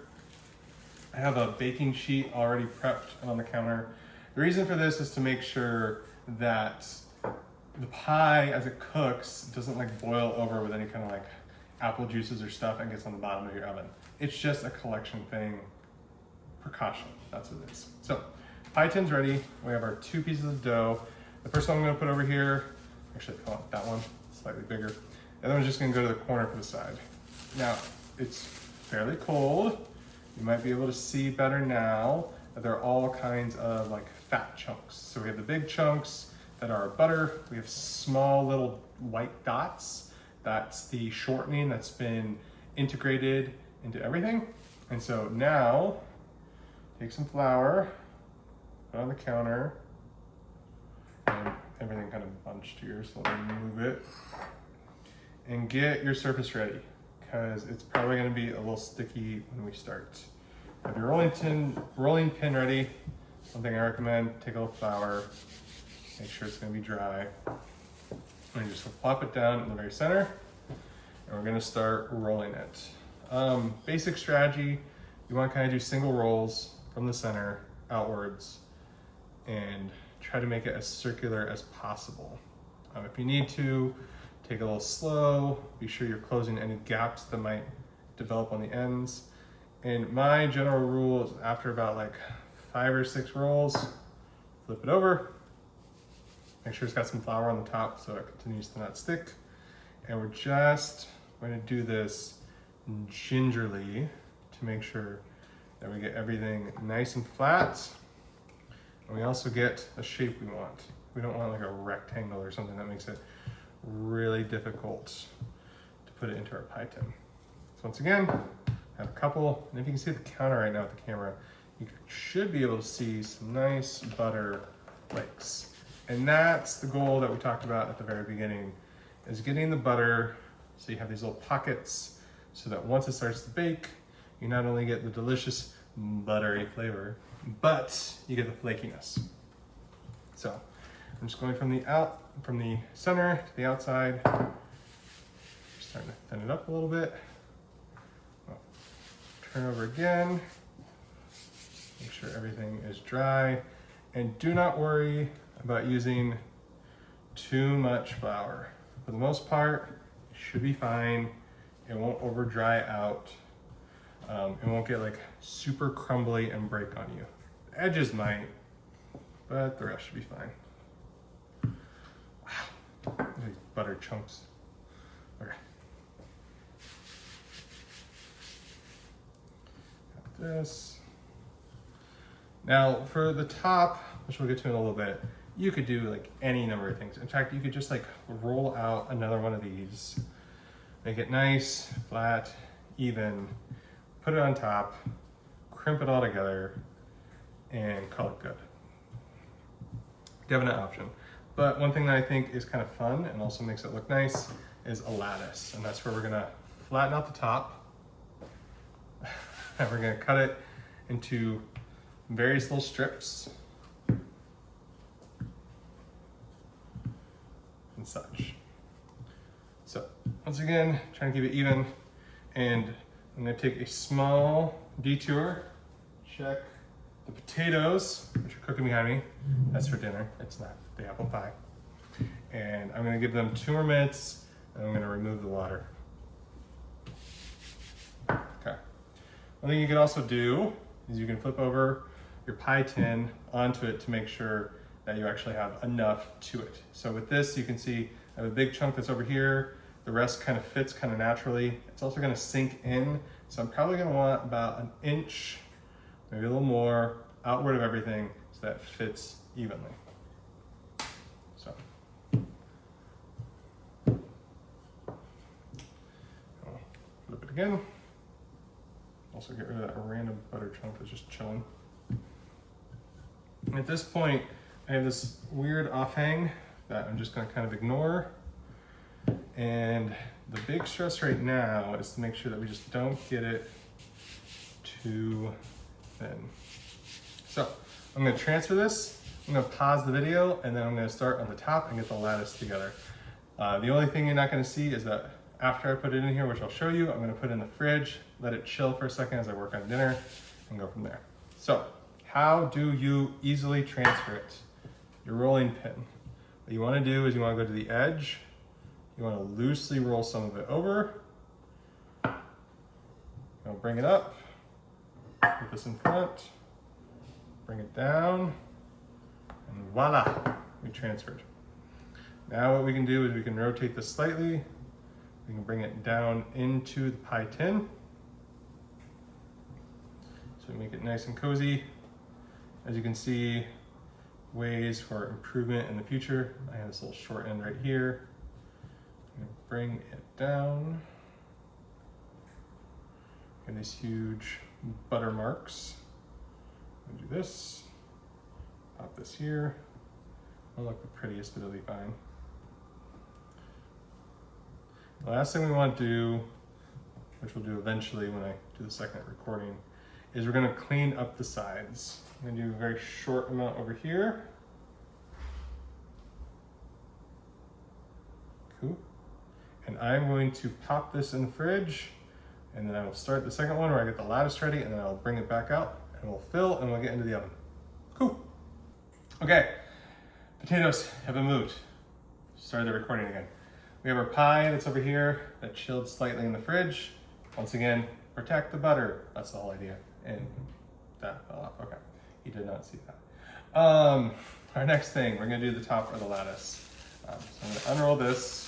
S1: I have a baking sheet already prepped on the counter. The reason for this is to make sure that the pie, as it cooks, doesn't like boil over with any kind of like apple juices or stuff and gets on the bottom of your oven. It's just a collection thing, precaution, that's what it is. So, pie tin's ready. We have our 2 pieces of dough. The first one I'm gonna put over here, actually I want that one, slightly bigger. The other one's just gonna go to the corner for the side. Now, it's fairly cold. You might be able to see better now that there are all kinds of like fat chunks. So we have the big chunks that are butter. We have small little white dots. That's the shortening that's been integrated into everything. And so now, take some flour, put it on the counter, and everything kind of bunched here, so let me move it. And get your surface ready, because it's probably gonna be a little sticky when we start. Have your rolling pin ready. One thing I recommend, take a little flour, make sure it's gonna be dry. And just plop it down in the very center, and we're gonna start rolling it. Basic strategy, you wanna kind of do single rolls from the center outwards and try to make it as circular as possible. If you need to, take it a little slow, be sure you're closing any gaps that might develop on the ends. And my general rule is after about like 5 or 6 rolls, flip it over, make sure it's got some flour on the top so it continues to not stick. And we're just going to do this gingerly to make sure that we get everything nice and flat. And we also get the shape we want. We don't want like a rectangle or something that makes it really difficult to put it into our pie tin. So once again, I have a couple, and if you can see the counter right now with the camera, you should be able to see some nice butter flakes. And that's the goal that we talked about at the very beginning, is getting the butter so you have these little pockets so that once it starts to bake, you not only get the delicious buttery flavor, but you get the flakiness. So I'm just going from the center to the outside, starting to thin it up a little bit. Turn over again. Make sure everything is dry. And do not worry about using too much flour. For the most part, it should be fine. It won't over dry out. It won't get like super crumbly and break on you. The edges might, but the rest should be fine. Wow, these butter chunks. Okay. Got this. Now for the top, which we'll get to in a little bit, you could do like any number of things. In fact, you could just like roll out another one of these, make it nice, flat, even, put it on top, crimp it all together, and call it good. Definite option. But one thing that I think is kind of fun and also makes it look nice is a lattice. And that's where we're gonna flatten out the top. And we're gonna cut it into various little strips and such. So once again, trying to keep it even, and I'm gonna take a small detour, check the potatoes, which are cooking behind me. That's for dinner, it's not the apple pie. And I'm gonna give them 2 more minutes, and I'm gonna remove the water. Okay. One thing you can also do is you can flip over your pie tin onto it to make sure that you actually have enough to it. So with this, you can see I have a big chunk that's over here. The rest kind of fits kind of naturally. It's also gonna sink in. So I'm probably gonna want about 1 inch, maybe a little more, outward of everything so that fits evenly. So. I'll flip it again. Also get rid of that random butter chunk that's just chilling. At this point, I have this weird offhang that I'm just gonna kind of ignore. And the big stress right now is to make sure that we just don't get it too thin. So I'm gonna transfer this, I'm gonna pause the video, and then I'm gonna start on the top and get the lattice together. The only thing you're not gonna see is that after I put it in here, which I'll show you, I'm gonna put it in the fridge, let it chill for a second as I work on dinner, and go from there. So, how do you easily transfer it? Your rolling pin. What you wanna do is you wanna go to the edge, you wanna loosely roll some of it over, you'll bring it up, put this in front, bring it down, and voila, we transferred. Now what we can do is we can rotate this slightly, we can bring it down into the pie tin. So we make it nice and cozy. As you can see, ways for improvement in the future. I have this little short end right here. I'm gonna bring it down. And these huge butter marks. I'm gonna do this, pop this here. Won't look the prettiest, but it'll be fine. The last thing we want to do, which we'll do eventually when I do the second recording, is we're gonna clean up the sides. I'm gonna do a very short amount over here. Cool. And I'm going to pop this in the fridge, and then I will start the second one where I get the lattice ready, and then I'll bring it back out, and we'll fill, and we'll get into the oven. Cool. Okay, potatoes have been moved. Started the recording again. We have our pie that's over here that chilled slightly in the fridge. Once again, protect the butter. That's the whole idea. And that fell off. Okay, you did not see that. Our next thing, we're gonna do the top or the lattice. So I'm gonna unroll this.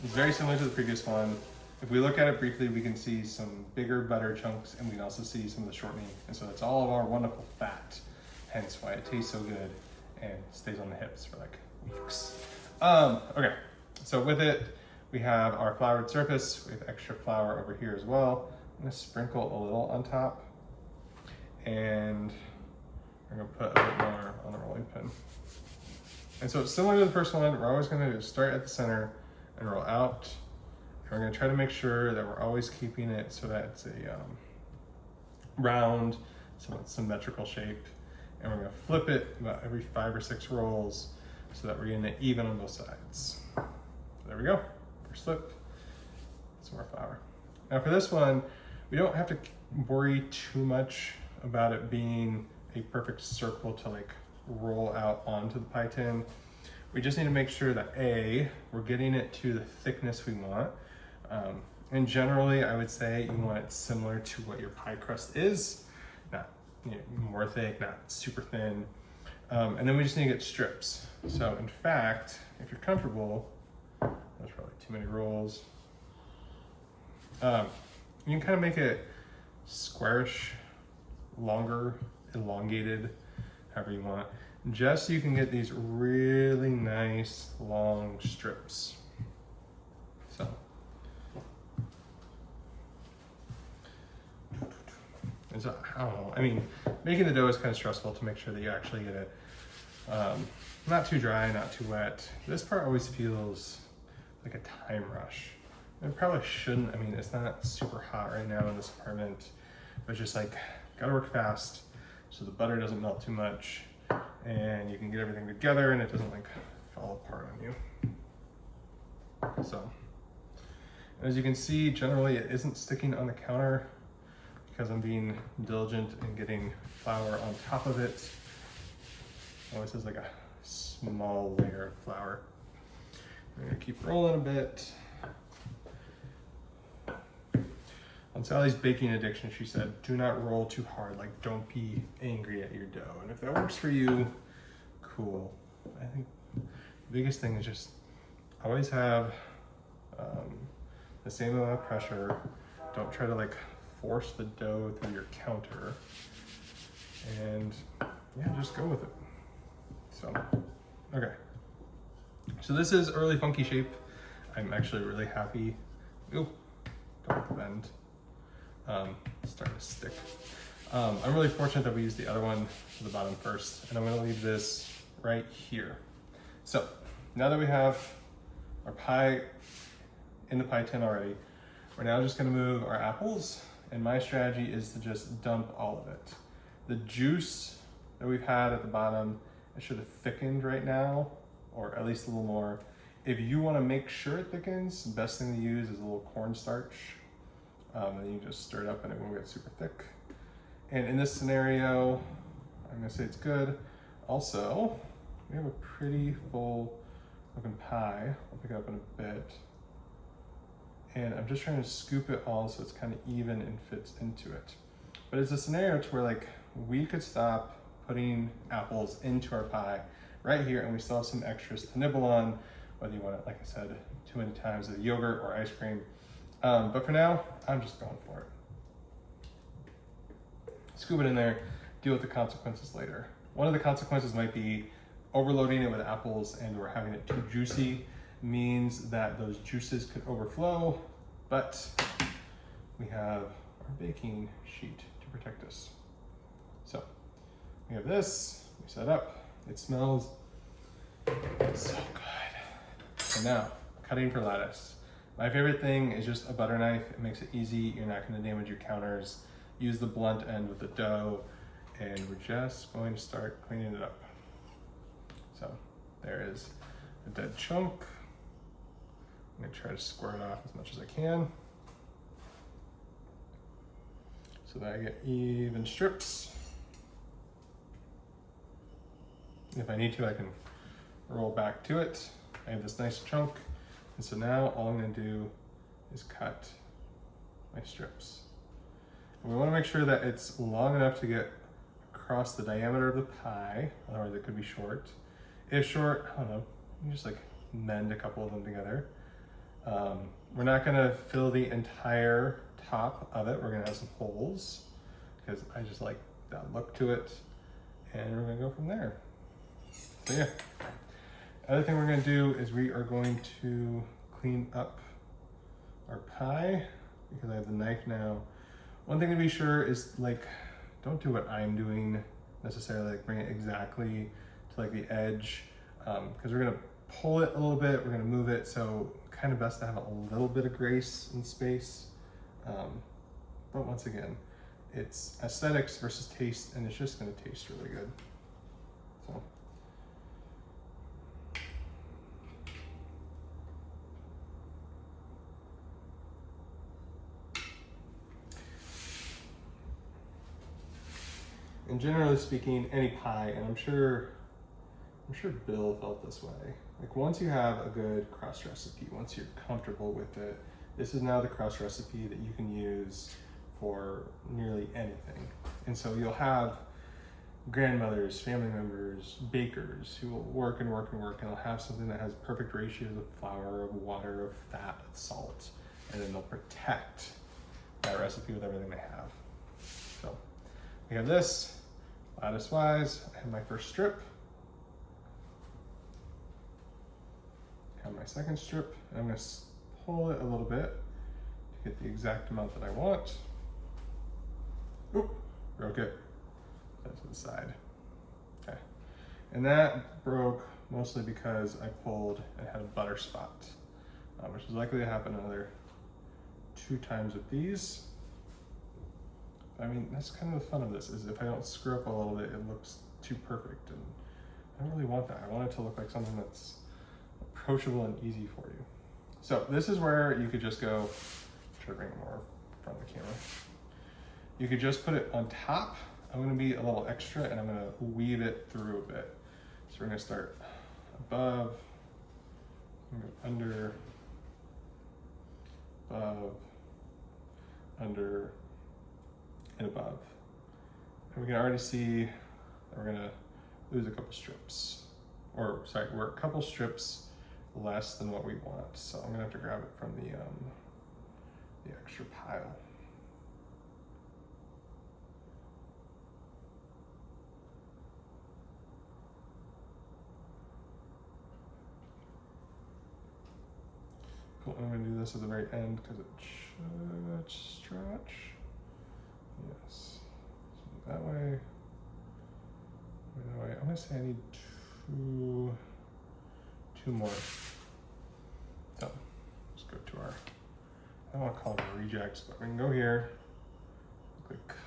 S1: It's very similar to the previous one. If we look at it briefly, we can see some bigger butter chunks, and we can also see some of the shortening. And so it's all of our wonderful fat, hence why it tastes so good and stays on the hips for like weeks. Okay, so with it, we have our floured surface. We have extra flour over here as well. I'm gonna sprinkle a little on top, and we're gonna put a bit more on the rolling pin. And so it's similar to the first one. We're always gonna start at the center and roll out. And we're gonna try to make sure that we're always keeping it so that it's a round, somewhat symmetrical shape. And we're gonna flip it about every 5 or 6 rolls so that we're getting it even on both sides. So there we go, first flip, some more flour. Now for this one, we don't have to worry too much about it being a perfect circle to like roll out onto the pie tin. We just need to make sure that we're getting it to the thickness we want. And generally, I would say you want it similar to what your pie crust is, not more thick, not super thin. And then we just need to get strips. So in fact, if you're comfortable, that's probably too many rolls. You can kind of make it squarish, longer, elongated, however you want, just so you can get these really nice long strips. So. And so, I don't know, I mean, making the dough is kind of stressful to make sure that you actually get it not too dry, not too wet. This part always feels like a time rush. It probably shouldn't. I mean, it's not super hot right now in this apartment, but just like, gotta work fast so the butter doesn't melt too much and you can get everything together and it doesn't like fall apart on you. So, as you can see, generally it isn't sticking on the counter because I'm being diligent in getting flour on top of it. Oh, this is like a small layer of flour. I'm gonna keep rolling a bit. On Sally's baking addiction, she said, do not roll too hard. Like, don't be angry at your dough. And if that works for you, cool. I think the biggest thing is just always have the same amount of pressure. Don't try to like force the dough through your counter. And yeah, just go with it. So, okay. So this is early funky shape. I'm actually really happy. Ooh, don't bend. It's starting to stick. I'm really fortunate that we used the other one for the bottom first, and I'm gonna leave this right here. So now that we have our pie in the pie tin already, we're now just gonna move our apples, and my strategy is to just dump all of it. The juice that we've had at the bottom, it should have thickened right now, or at least a little more. If you wanna make sure it thickens, the best thing to use is a little cornstarch. And you just stir it up and it won't get super thick. And in this scenario, I'm gonna say it's good. Also, we have a pretty full looking pie. I'll pick it up in a bit. And I'm just trying to scoop it all so it's kind of even and fits into it. But it's a scenario to where like we could stop putting apples into our pie right here and we still have some extras to nibble on, whether you want it, like I said, too many times of yogurt or ice cream. But for now, I'm just going for it. Scoop it in there, deal with the consequences later. One of the consequences might be overloading it with apples and or having it too juicy means that those juices could overflow, but we have our baking sheet to protect us. So we have this, we set up, it smells so good. And now, cutting for lettuce. My favorite thing is just a butter knife. It makes it easy. You're not going to damage your counters. Use the blunt end with the dough, and we're just going to start cleaning it up. So there is a dead chunk. I'm going to try to square it off as much as I can so that I get even strips. If I need to, I can roll back to it. I have this nice chunk. And so now all I'm gonna do is cut my strips. And we wanna make sure that it's long enough to get across the diameter of the pie, otherwise it could be short. If short, I don't know, you just like mend a couple of them together. We're not gonna fill the entire top of it. We're gonna have some holes because I just like that look to it. And we're gonna go from there. So yeah. Other thing we're gonna do is we are going to clean up our pie because I have the knife now. One thing to be sure is like, don't do what I'm doing necessarily, like bring it exactly to like the edge because we're gonna pull it a little bit, we're gonna move it, so kind of best to have a little bit of grace and space. But once again, it's aesthetics versus taste, and it's just gonna taste really good. So. And generally speaking, any pie, and I'm sure Bill felt this way. Like once you have a good crust recipe, once you're comfortable with it, this is now the crust recipe that you can use for nearly anything. And so you'll have grandmothers, family members, bakers who will work and work and work, and they'll have something that has perfect ratios of flour, of water, of fat, of salt, and then they'll protect that recipe with everything they have. So we have this, lattice wise. I have my first strip. I have my second strip. I'm gonna pull it a little bit to get the exact amount that I want. Oop, broke it. That to the side. Okay. And that broke mostly because I pulled and had a butter spot, which is likely to happen another 2 times with these. I mean, that's kind of the fun of this, is if I don't screw up a little bit, it looks too perfect. And I don't really want that. I want it to look like something that's approachable and easy for you. So this is where you could just go, try to bring it more in front of the camera. You could just put it on top. I'm gonna be a little extra and I'm gonna weave it through a bit. So we're gonna start above, under, above, under, and above. And we can already see that we're gonna lose a couple strips. Or sorry, we're a couple strips less than what we want. So I'm gonna have to grab it from the extra pile. Cool, I'm gonna do this at the very end because it should stretch. Yes, so that way, that way. I'm gonna say I need two more. So let's go to our, I don't want to call them rejects, but we can go here,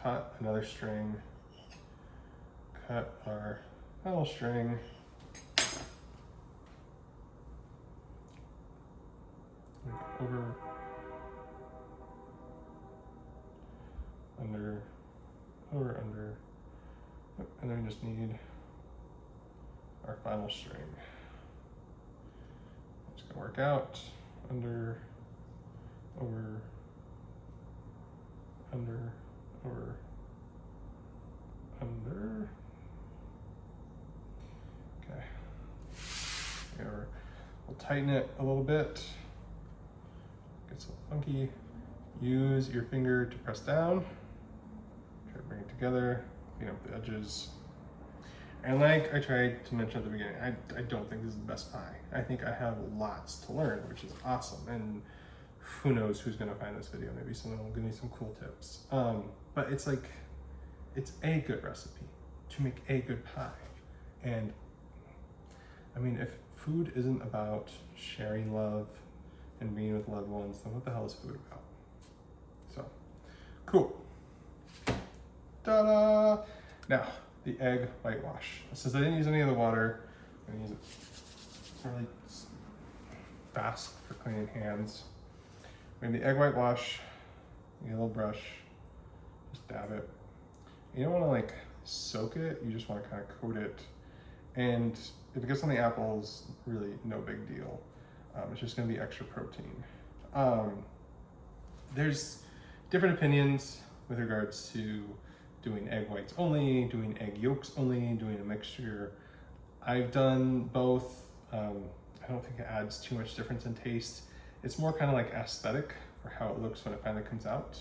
S1: cut another string, cut our final string, over, under, over, under, yep, and then we just need our final string. It's gonna work out, under, over, under, over, under. Okay, here, we'll tighten it a little bit. Gets a little funky. Use your finger to press down. Try to bring it together, clean up the edges. And like I tried to mention at the beginning, I don't think this is the best pie. I think I have lots to learn, which is awesome. And who knows who's gonna find this video. Maybe someone will give me some cool tips. But it's like, it's a good recipe to make a good pie. And I mean, if food isn't about sharing love and being with loved ones, then what the hell is food about? So, cool. Ta-da! Now, the egg whitewash. Since I didn't use any of the water, I'm gonna use it really fast for cleaning hands. We have the egg whitewash, you get a little brush, just dab it. You don't wanna like soak it, you just wanna kind of coat it. And if it gets on the apples, really no big deal. It's just gonna be extra protein. There's different opinions with regards to doing egg whites only, doing egg yolks only, doing a mixture. I've done both. I don't think it adds too much difference in taste. It's more kind of like aesthetic for how it looks when it finally comes out.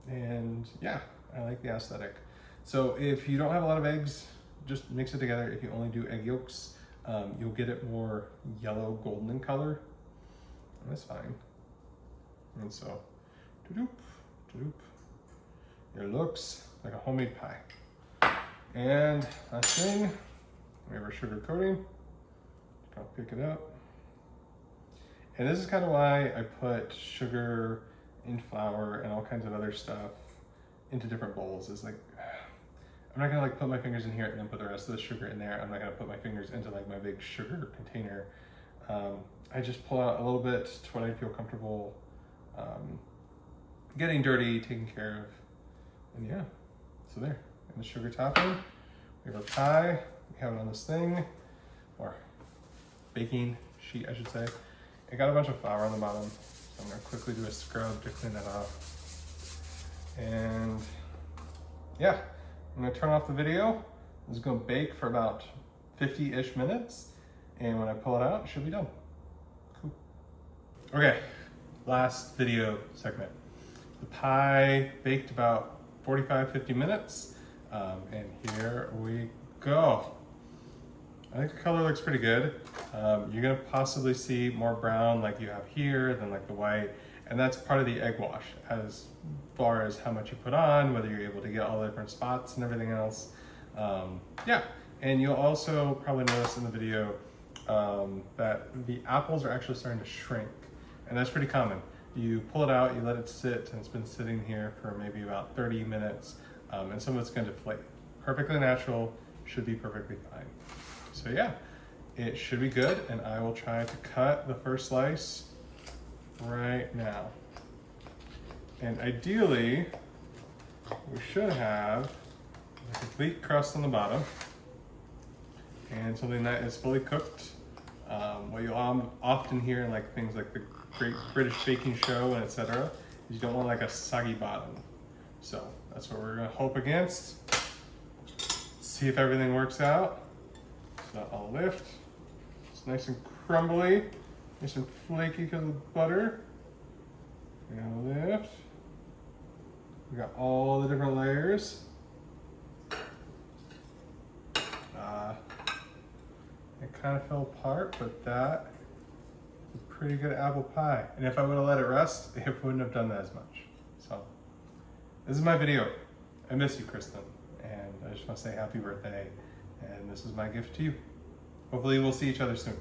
S1: And yeah, I like the aesthetic. So if you don't have a lot of eggs, just mix it together. If you only do egg yolks, you'll get it more yellow golden in color. And that's fine. And so, doop, doop. It looks like a homemade pie. And last thing, we have our sugar coating. I'll pick it up. And this is kind of why I put sugar and flour and all kinds of other stuff into different bowls. It's like, I'm not gonna like put my fingers in here and then put the rest of the sugar in there. I'm not gonna put my fingers into like my big sugar container. I just pull out a little bit to what I feel comfortable getting dirty, taken care of. And yeah, So there, and the sugar topping. We have our pie. We have it on this thing, or baking sheet, I should say. It got a bunch of flour on the bottom, so I'm gonna quickly do a scrub to clean that off. And yeah, I'm gonna turn off the video. This is gonna bake for about 50-ish minutes, and when I pull it out, it should be done. Cool. Okay, last video segment. The pie baked about 45-50 minutes, and here we go. I think the color looks pretty good. You're gonna possibly see more brown like you have here than like the white, and that's part of the egg wash as far as how much you put on, whether you're able to get all the different spots and everything else. Yeah, and you'll also probably notice in the video that the apples are actually starting to shrink, and that's pretty common. You pull it out, you let it sit, and it's been sitting here for maybe about 30 minutes, and some of it's gonna deflate. Perfectly natural, should be perfectly fine. So yeah, it should be good, and I will try to cut the first slice right now. And ideally, we should have a complete crust on the bottom and something that is fully cooked. What you'll often hear in like things like the Great British Baking Show and etc. is you don't want like a soggy bottom. So that's what we're gonna hope against. See if everything works out. So I'll lift. It's nice and crumbly, nice and flaky because of the butter. We're gonna lift. We got all the different layers. It kind of fell apart, but that is a pretty good apple pie. And if I would have let it rest, it wouldn't have done that as much. So this is my video. I miss you, Kristen, and I just want to say happy birthday. And this is my gift to you. Hopefully we'll see each other soon.